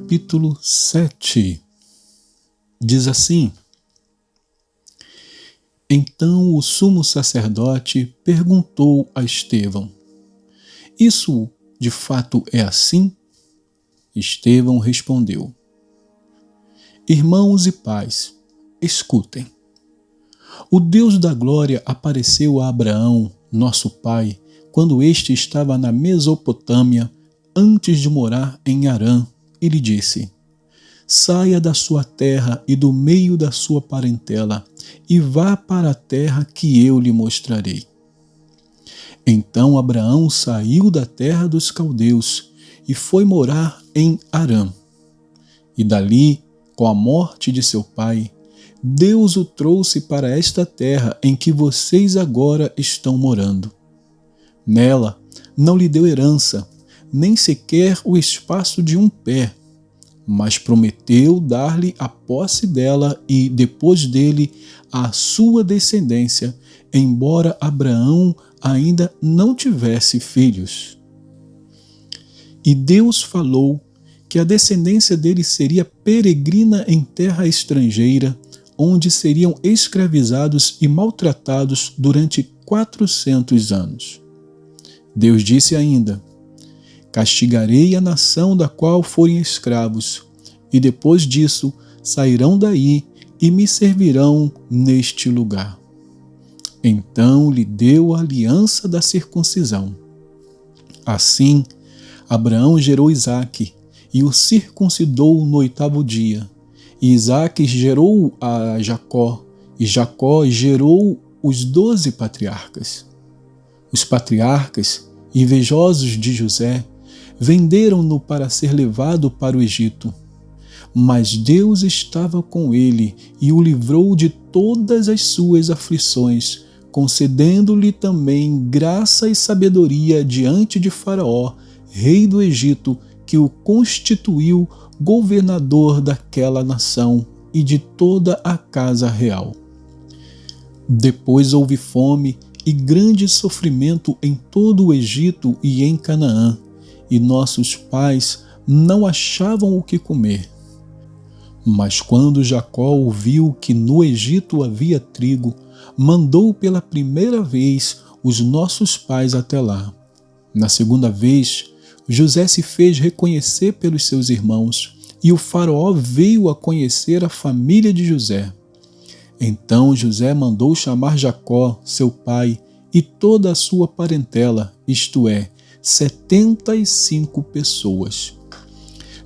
capítulo 7. Diz assim: Então o sumo sacerdote perguntou a Estevão: Isso de fato é assim? Estevão respondeu: Irmãos e pais, escutem. O Deus da glória apareceu a Abraão, nosso pai, quando este estava na Mesopotâmia, antes de morar em Harã, e lhe disse: Saia da sua terra e do meio da sua parentela, e vá para a terra que eu lhe mostrarei. Então Abraão saiu da terra dos caldeus e foi morar em Harã. E dali, com a morte de seu pai, Deus o trouxe para esta terra em que vocês agora estão morando. Nela não lhe deu herança, nem sequer o espaço de um pé, mas prometeu dar-lhe a posse dela e, depois dele, a sua descendência, embora Abraão ainda não tivesse filhos. E Deus falou que a descendência dele seria peregrina em terra estrangeira, onde seriam escravizados e maltratados durante 400 anos. Deus disse ainda: Castigarei a nação da qual forem escravos, e depois disso sairão daí e me servirão neste lugar. Então lhe deu a aliança da circuncisão. Assim, Abraão gerou Isaque, e o circuncidou no 8º dia. E Isaque gerou a Jacó, e Jacó gerou os 12 patriarcas. Os patriarcas, invejosos de José, venderam-no para ser levado para o Egito. Mas Deus estava com ele e o livrou de todas as suas aflições, concedendo-lhe também graça e sabedoria diante de Faraó, rei do Egito, que o constituiu governador daquela nação e de toda a casa real. Depois houve fome e grande sofrimento em todo o Egito e em Canaã, e nossos pais não achavam o que comer. Mas quando Jacó ouviu que no Egito havia trigo, mandou pela primeira vez os nossos pais até lá. Na segunda vez, José se fez reconhecer pelos seus irmãos, e o Faraó veio a conhecer a família de José. Então José mandou chamar Jacó, seu pai, e toda a sua parentela, isto é, 75 pessoas.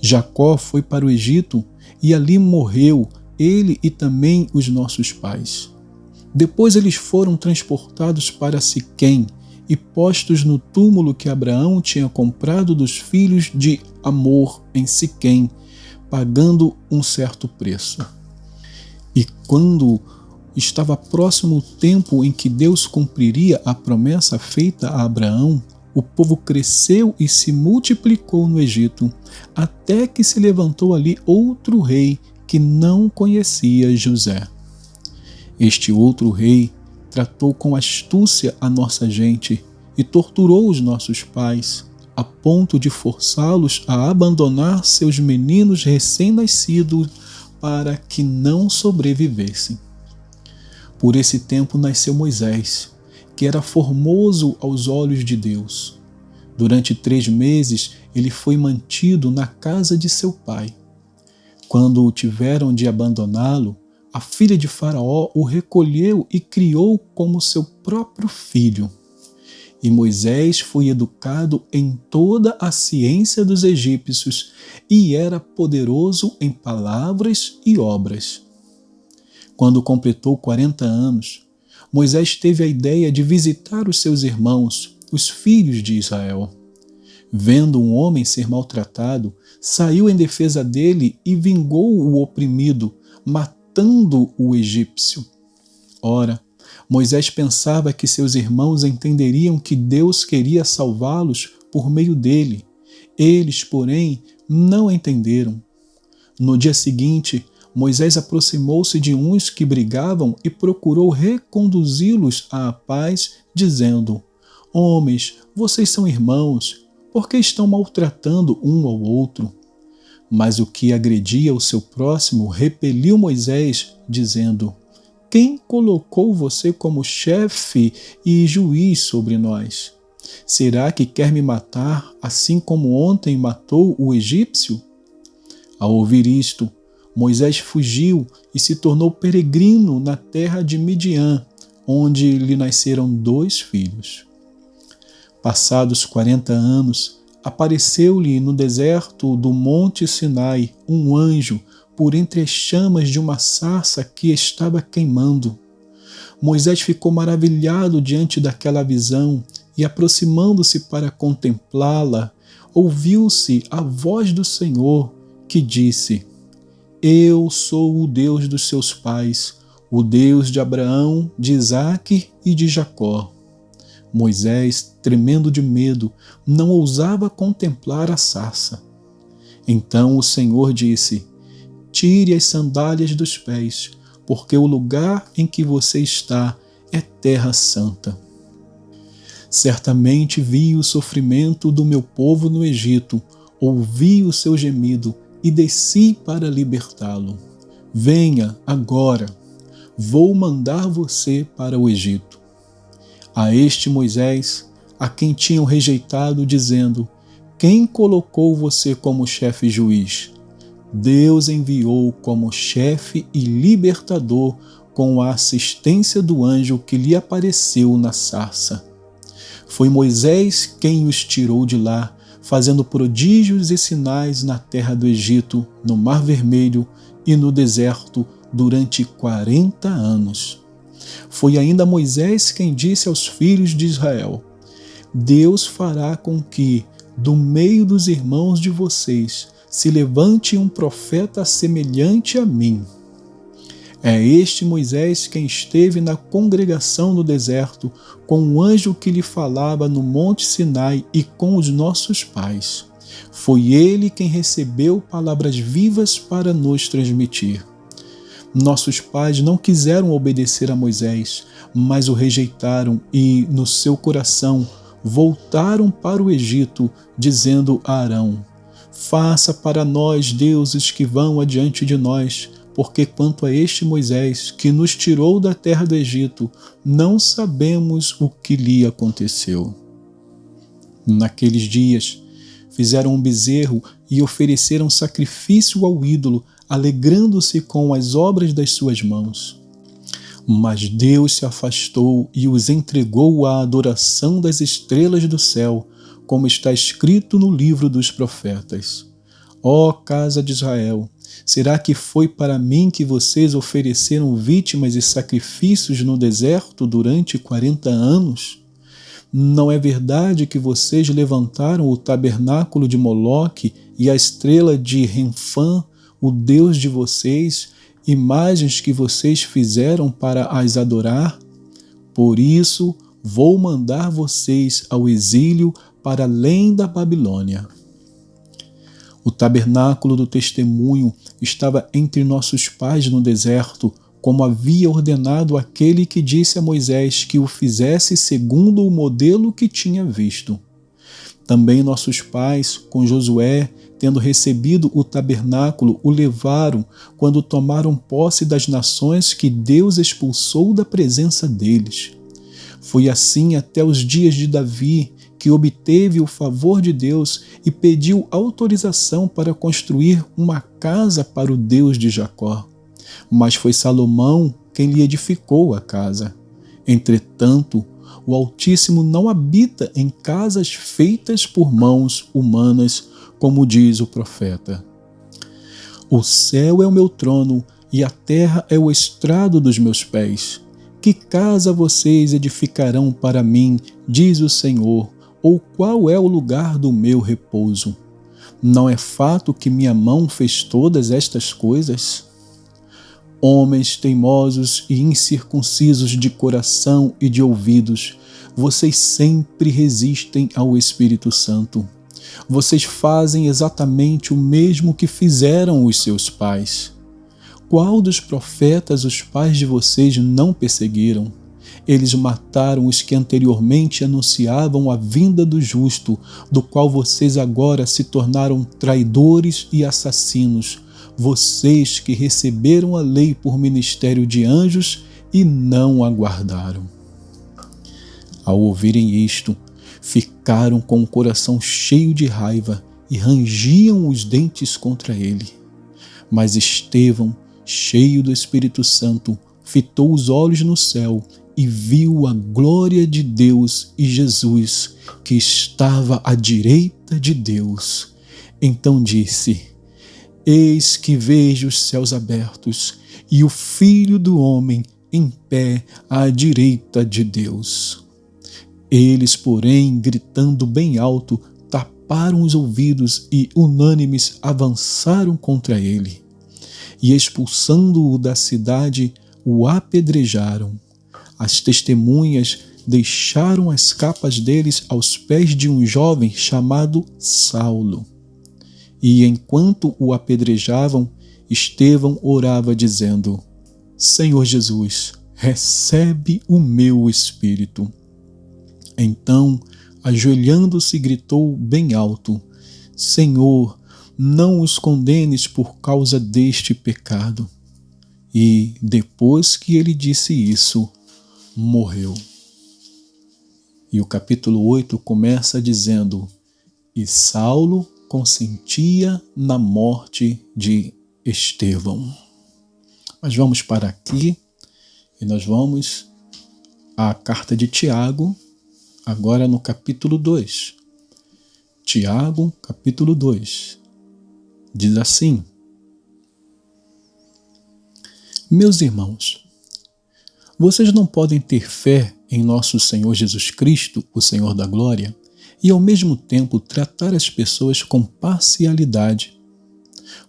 Jacó foi para o Egito e ali morreu, ele e também os nossos pais. Depois eles foram transportados para Siquém e postos no túmulo que Abraão tinha comprado dos filhos de Amor em Siquém, pagando um certo preço. E quando estava próximo o tempo em que Deus cumpriria a promessa feita a Abraão, o povo cresceu e se multiplicou no Egito, até que se levantou ali outro rei que não conhecia José. Este outro rei tratou com astúcia a nossa gente e torturou os nossos pais, a ponto de forçá-los a abandonar seus meninos recém-nascidos para que não sobrevivessem. Por esse tempo nasceu Moisés, que era formoso aos olhos de Deus. Durante 3 meses ele foi mantido na casa de seu pai. Quando tiveram de abandoná-lo, a filha de Faraó o recolheu e criou como seu próprio filho. E Moisés foi educado em toda a ciência dos egípcios e era poderoso em palavras e obras. Quando completou 40 anos, Moisés teve a ideia de visitar os seus irmãos, os filhos de Israel. Vendo um homem ser maltratado, saiu em defesa dele e vingou o oprimido, matando o egípcio. Ora, Moisés pensava que seus irmãos entenderiam que Deus queria salvá-los por meio dele. Eles, porém, não entenderam. No dia seguinte, Moisés aproximou-se de uns que brigavam e procurou reconduzi-los à paz, dizendo: Homens, vocês são irmãos, por que estão maltratando um ao outro? Mas o que agredia o seu próximo repeliu Moisés, dizendo: quem colocou você como chefe e juiz sobre nós? Será que quer me matar, assim como ontem matou o egípcio? Ao ouvir isto, Moisés fugiu e se tornou peregrino na terra de Midian, onde lhe nasceram 2 filhos. Passados 40 anos, apareceu-lhe no deserto do Monte Sinai um anjo por entre as chamas de uma sarça que estava queimando. Moisés ficou maravilhado diante daquela visão e, aproximando-se para contemplá-la, ouviu-se a voz do Senhor que disse: eu sou o Deus dos seus pais, o Deus de Abraão, de Isaque e de Jacó. Moisés, tremendo de medo, não ousava contemplar a sarça. Então o Senhor disse: tire as sandálias dos pés, porque o lugar em que você está é terra santa. Certamente vi o sofrimento do meu povo no Egito, ouvi o seu gemido e desci para libertá-lo. Venha agora, vou mandar você para o Egito. A este Moisés, a quem tinham rejeitado, dizendo: quem colocou você como chefe e juiz? Deus enviou como chefe e libertador com a assistência do anjo que lhe apareceu na sarça. Foi Moisés quem os tirou de lá, fazendo prodígios e sinais na terra do Egito, no Mar Vermelho e no deserto durante 40 anos. Foi ainda Moisés quem disse aos filhos de Israel: Deus fará com que, do meio dos irmãos de vocês, se levante um profeta semelhante a mim. É este Moisés quem esteve na congregação no deserto, com o anjo que lhe falava no Monte Sinai e com os nossos pais. Foi ele quem recebeu palavras vivas para nos transmitir. Nossos pais não quiseram obedecer a Moisés, mas o rejeitaram e, no seu coração, voltaram para o Egito, dizendo a Arão: faça para nós deuses que vão adiante de nós, porque quanto a este Moisés, que nos tirou da terra do Egito, não sabemos o que lhe aconteceu. Naqueles dias, fizeram um bezerro e ofereceram sacrifício ao ídolo, alegrando-se com as obras das suas mãos. Mas Deus se afastou e os entregou à adoração das estrelas do céu, como está escrito no livro dos profetas. Ó casa de Israel, será que foi para mim que vocês ofereceram vítimas e sacrifícios no deserto durante 40 anos? Não é verdade que vocês levantaram o tabernáculo de Moloque e a estrela de Renfã, o deus de vocês, imagens que vocês fizeram para as adorar? Por isso, vou mandar vocês ao exílio para além da Babilônia. O tabernáculo do testemunho estava entre nossos pais no deserto, como havia ordenado aquele que disse a Moisés que o fizesse segundo o modelo que tinha visto. Também nossos pais, com Josué, tendo recebido o tabernáculo, o levaram quando tomaram posse das nações que Deus expulsou da presença deles. Foi assim até os dias de Davi, que obteve o favor de Deus e pediu autorização para construir uma casa para o Deus de Jacó. Mas foi Salomão quem lhe edificou a casa. Entretanto, o Altíssimo não habita em casas feitas por mãos humanas, como diz o profeta. O céu é o meu trono e a terra é o estrado dos meus pés. Que casa vocês edificarão para mim, diz o Senhor, ou qual é o lugar do meu repouso? Não é fato que minha mão fez todas estas coisas? Homens teimosos e incircuncisos de coração e de ouvidos, vocês sempre resistem ao Espírito Santo. Vocês fazem exatamente o mesmo que fizeram os seus pais. Qual dos profetas os pais de vocês não perseguiram? Eles mataram os que anteriormente anunciavam a vinda do justo, do qual vocês agora se tornaram traidores e assassinos, vocês que receberam a lei por ministério de anjos e não a guardaram. Ao ouvirem isto, ficaram com o coração cheio de raiva e rangiam os dentes contra ele. Mas Estevão, cheio do Espírito Santo, fitou os olhos no céu e viu a glória de Deus e Jesus, que estava à direita de Deus. Então disse: Eis que vejo os céus abertos e o Filho do Homem em pé à direita de Deus. Eles, porém, gritando bem alto, taparam os ouvidos e, unânimes, avançaram contra ele. E, expulsando-o da cidade, o apedrejaram. As testemunhas deixaram as capas deles aos pés de um jovem chamado Saulo. E, enquanto o apedrejavam, Estevão orava, dizendo: Senhor Jesus, recebe o meu espírito. Então, ajoelhando-se, gritou bem alto: Senhor, não os condenes por causa deste pecado. E, depois que ele disse isso, morreu. E o capítulo 8 começa dizendo: E Saulo consentia na morte de Estevão. Mas vamos para aqui e nós vamos à carta de Tiago, agora no capítulo 2. Tiago, capítulo 2, diz assim: Meus irmãos, vocês não podem ter fé em nosso Senhor Jesus Cristo, o Senhor da Glória, e ao mesmo tempo tratar as pessoas com parcialidade.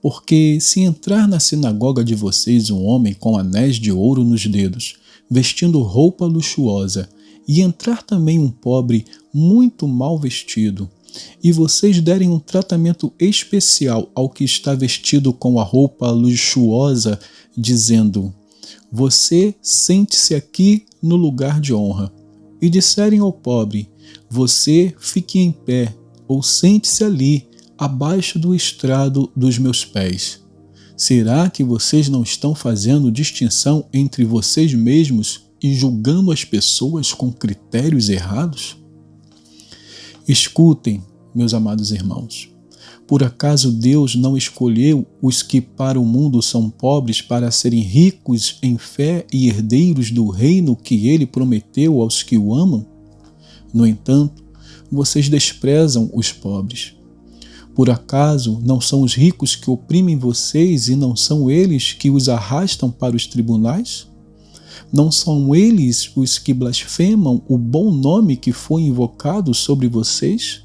Porque se entrar na sinagoga de vocês um homem com anéis de ouro nos dedos, vestindo roupa luxuosa, e entrar também um pobre muito mal vestido, e vocês derem um tratamento especial ao que está vestido com a roupa luxuosa, dizendo: Você sente-se aqui no lugar de honra, e disserem ao pobre: Você fique em pé, ou sente-se ali, abaixo do estrado dos meus pés. Será que vocês não estão fazendo distinção entre vocês mesmos e julgando as pessoas com critérios errados? Escutem, meus amados irmãos. Por acaso Deus não escolheu os que para o mundo são pobres para serem ricos em fé e herdeiros do reino que ele prometeu aos que o amam? No entanto, vocês desprezam os pobres. Por acaso não são os ricos que oprimem vocês e não são eles que os arrastam para os tribunais? Não são eles os que blasfemam o bom nome que foi invocado sobre vocês?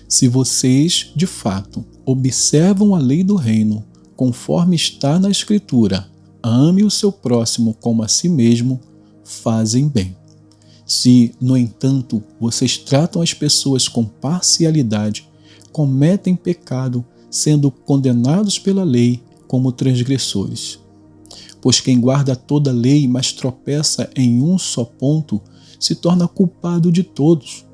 Se vocês, de fato, observam a lei do reino, conforme está na Escritura, ame o seu próximo como a si mesmo, fazem bem. Se, no entanto, vocês tratam as pessoas com parcialidade, cometem pecado, sendo condenados pela lei como transgressores. Pois quem guarda toda a lei, mas tropeça em um só ponto, se torna culpado de todos.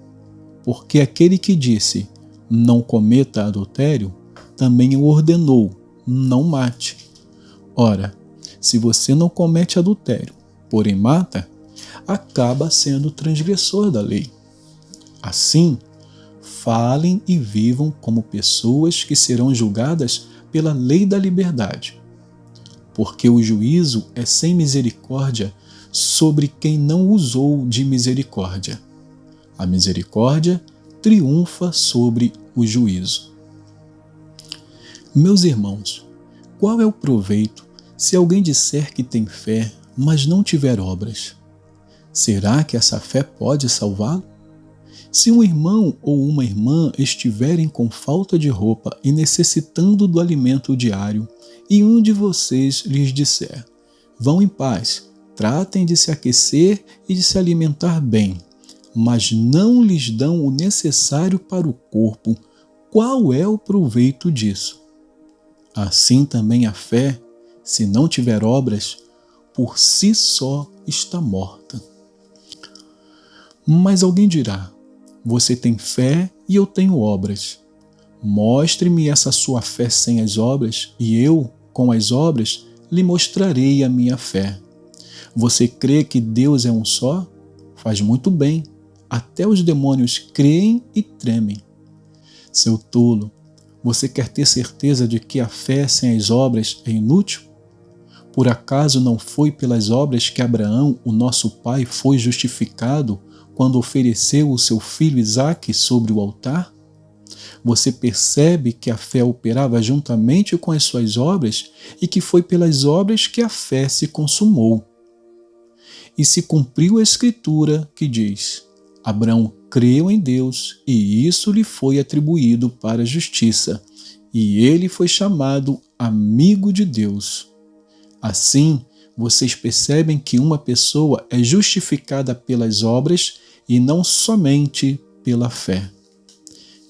Porque aquele que disse: não cometa adultério, também o ordenou: não mate. Ora, se você não comete adultério, porém mata, acaba sendo transgressor da lei. Assim, falem e vivam como pessoas que serão julgadas pela lei da liberdade. Porque o juízo é sem misericórdia sobre quem não usou de misericórdia. A misericórdia triunfa sobre o juízo. Meus irmãos, qual é o proveito se alguém disser que tem fé, mas não tiver obras? Será que essa fé pode salvá-lo? Se um irmão ou uma irmã estiverem com falta de roupa e necessitando do alimento diário, e um de vocês lhes disser: vão em paz, tratem de se aquecer e de se alimentar bem, mas não lhes dão o necessário para o corpo, qual é o proveito disso? Assim também a fé, se não tiver obras, por si só está morta. Mas alguém dirá: você tem fé e eu tenho obras. Mostre-me essa sua fé sem as obras, e eu, com as obras, lhe mostrarei a minha fé. Você crê que Deus é um só? Faz muito bem. Até os demônios creem e tremem. Seu tolo, você quer ter certeza de que a fé sem as obras é inútil? Por acaso não foi pelas obras que Abraão, o nosso pai, foi justificado quando ofereceu o seu filho Isaque sobre o altar? Você percebe que a fé operava juntamente com as suas obras e que foi pelas obras que a fé se consumou. E se cumpriu a Escritura que diz: Abraão creu em Deus e isso lhe foi atribuído para a justiça, e ele foi chamado amigo de Deus. Assim, vocês percebem que uma pessoa é justificada pelas obras e não somente pela fé.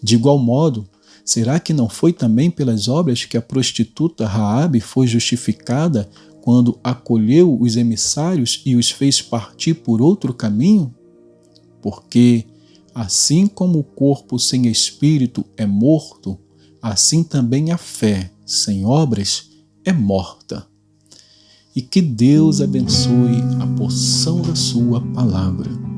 De igual modo, será que não foi também pelas obras que a prostituta Raabe foi justificada quando acolheu os emissários e os fez partir por outro caminho? Porque, assim como o corpo sem espírito é morto, assim também a fé sem obras é morta. E que Deus abençoe a porção da sua palavra.